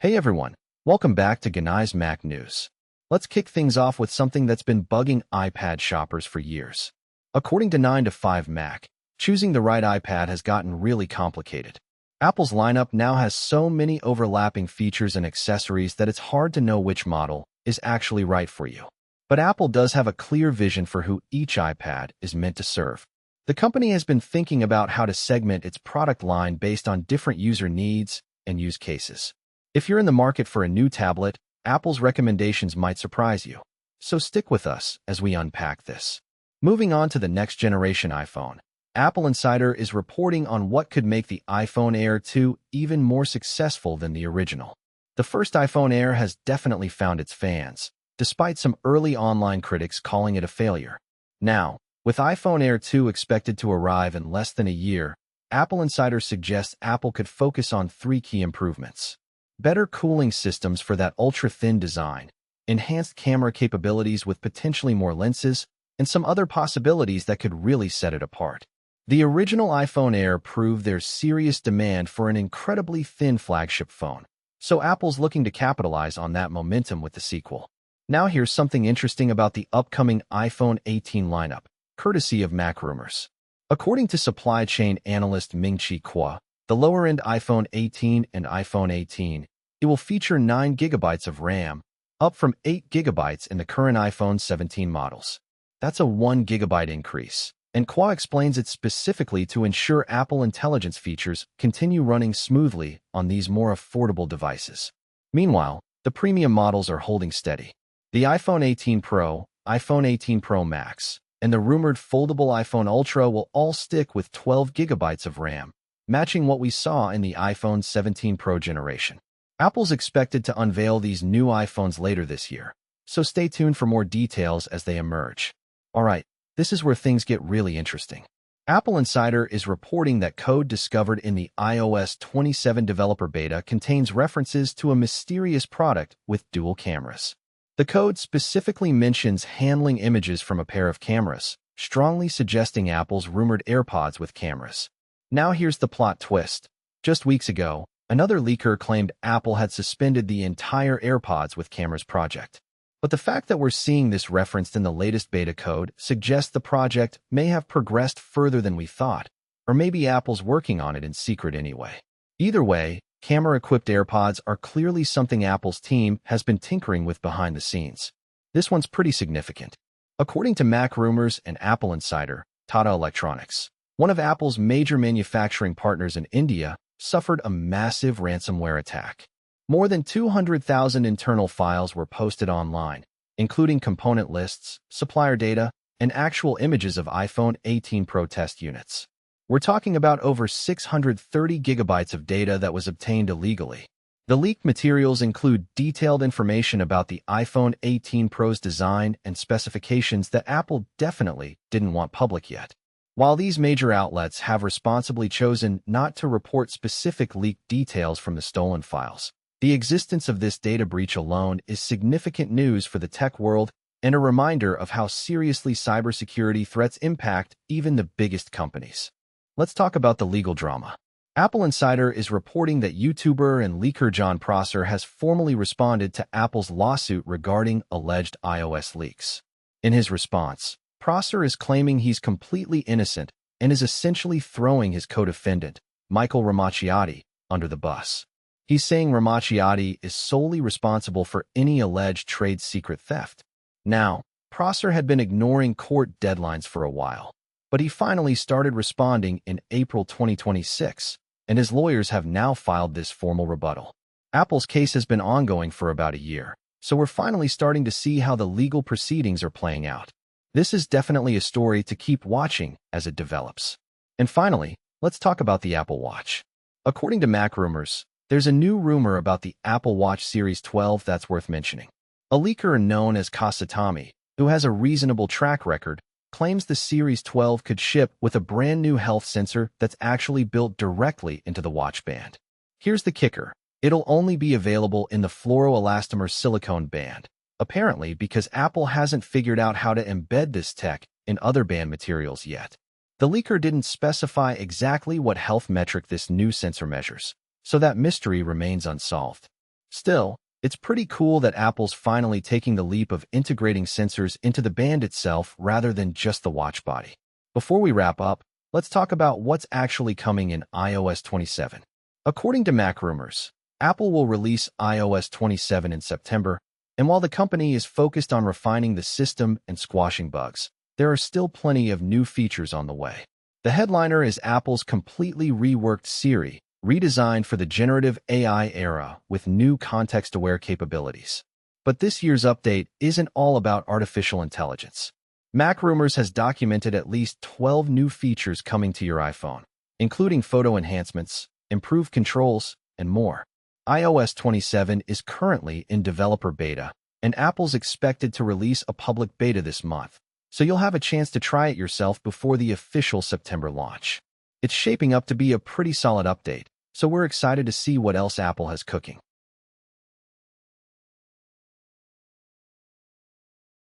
Hey everyone, welcome back to Genai Mac News. Let's kick things off with something that's been bugging iPad shoppers for years. According to 9 to 5 Mac, choosing the right iPad has gotten really complicated. Apple's lineup now has so many overlapping features and accessories that it's hard to know which model is actually right for you. But Apple does have a clear vision for who each iPad is meant to serve. The company has been thinking about how to segment its product line based on different user needs and use cases. If you're in the market for a new tablet, Apple's recommendations might surprise you. So stick with us as we unpack this. Moving on to the next generation iPhone, Apple Insider is reporting on what could make the iPhone Air 2 even more successful than the original. The first iPhone Air has definitely found its fans, despite some early online critics calling it a failure. Now, with iPhone Air 2 expected to arrive in less than a year, Apple Insider suggests Apple could focus on 3 key improvements. Better cooling systems for that ultra-thin design, enhanced camera capabilities with potentially more lenses, and some other possibilities that could really set it apart. The original iPhone Air proved there's serious demand for an incredibly thin flagship phone, so Apple's looking to capitalize on that momentum with the sequel. Now here's something interesting about the upcoming iPhone 18 lineup, courtesy of Mac Rumors. According to supply chain analyst Ming-Chi Kuo, the lower-end iPhone 18 and iPhone 18, it will feature 9 GB of RAM, up from 8 GB in the current iPhone 17 models. That's a 1 GB increase, and Kuo explains it specifically to ensure Apple Intelligence features continue running smoothly on these more affordable devices. Meanwhile, the premium models are holding steady. The iPhone 18 Pro, iPhone 18 Pro Max, and the rumored foldable iPhone Ultra will all stick with 12 GB of RAM, matching what we saw in the iPhone 17 Pro generation. Apple's expected to unveil these new iPhones later this year, so stay tuned for more details as they emerge. Alright, this is where things get really interesting. Apple Insider is reporting that code discovered in the iOS 27 developer beta contains references to a mysterious product with dual cameras. The code specifically mentions handling images from a pair of cameras, strongly suggesting Apple's rumored AirPods with cameras. Now here's the plot twist. Just weeks ago, another leaker claimed Apple had suspended the entire AirPods with cameras project. But the fact that we're seeing this referenced in the latest beta code suggests the project may have progressed further than we thought, or maybe Apple's working on it in secret anyway. Either way, camera-equipped AirPods are clearly something Apple's team has been tinkering with behind the scenes. This one's pretty significant. According to Mac Rumors and Apple Insider, Tata Electronics, one of Apple's major manufacturing partners in India, suffered a massive ransomware attack. More than 200,000 internal files were posted online, including component lists, supplier data, and actual images of iPhone 18 Pro test units. We're talking about over 630 gigabytes of data that was obtained illegally. The leaked materials include detailed information about the iPhone 18 Pro's design and specifications that Apple definitely didn't want public yet. While these major outlets have responsibly chosen not to report specific leaked details from the stolen files, the existence of this data breach alone is significant news for the tech world and a reminder of how seriously cybersecurity threats impact even the biggest companies. Let's talk about the legal drama. Apple Insider is reporting that YouTuber and leaker Jon Prosser has formally responded to Apple's lawsuit regarding alleged iOS leaks. In his response, Prosser is claiming he's completely innocent and is essentially throwing his co-defendant, Michael Ramacciati, under the bus. He's saying Ramacciati is solely responsible for any alleged trade secret theft. Now, Prosser had been ignoring court deadlines for a while, but he finally started responding in April 2026, and his lawyers have now filed this formal rebuttal. Apple's case has been ongoing for about a year, so we're finally starting to see how the legal proceedings are playing out. This is definitely a story to keep watching as it develops. And finally, let's talk about the Apple Watch. According to Mac Rumors, there's a new rumor about the Apple Watch Series 12 that's worth mentioning. A leaker known as Kasatami, who has a reasonable track record, claims the Series 12 could ship with a brand new health sensor that's actually built directly into the watch band. Here's the kicker. It'll only be available in the fluoroelastomer silicone band, apparently because Apple hasn't figured out how to embed this tech in other band materials yet. The leaker didn't specify exactly what health metric this new sensor measures, so that mystery remains unsolved. Still, it's pretty cool that Apple's finally taking the leap of integrating sensors into the band itself rather than just the watch body. Before we wrap up, let's talk about what's actually coming in iOS 27. According to Mac rumors, Apple will release iOS 27 in September, and while the company is focused on refining the system and squashing bugs, there are still plenty of new features on the way. The headliner is Apple's completely reworked Siri, redesigned for the generative AI era with new context-aware capabilities. But this year's update isn't all about artificial intelligence. Mac Rumors has documented at least 12 new features coming to your iPhone, including photo enhancements, improved controls, and more. iOS 27 is currently in developer beta, and Apple's expected to release a public beta this month, so you'll have a chance to try it yourself before the official September launch. It's shaping up to be a pretty solid update, so we're excited to see what else Apple has cooking.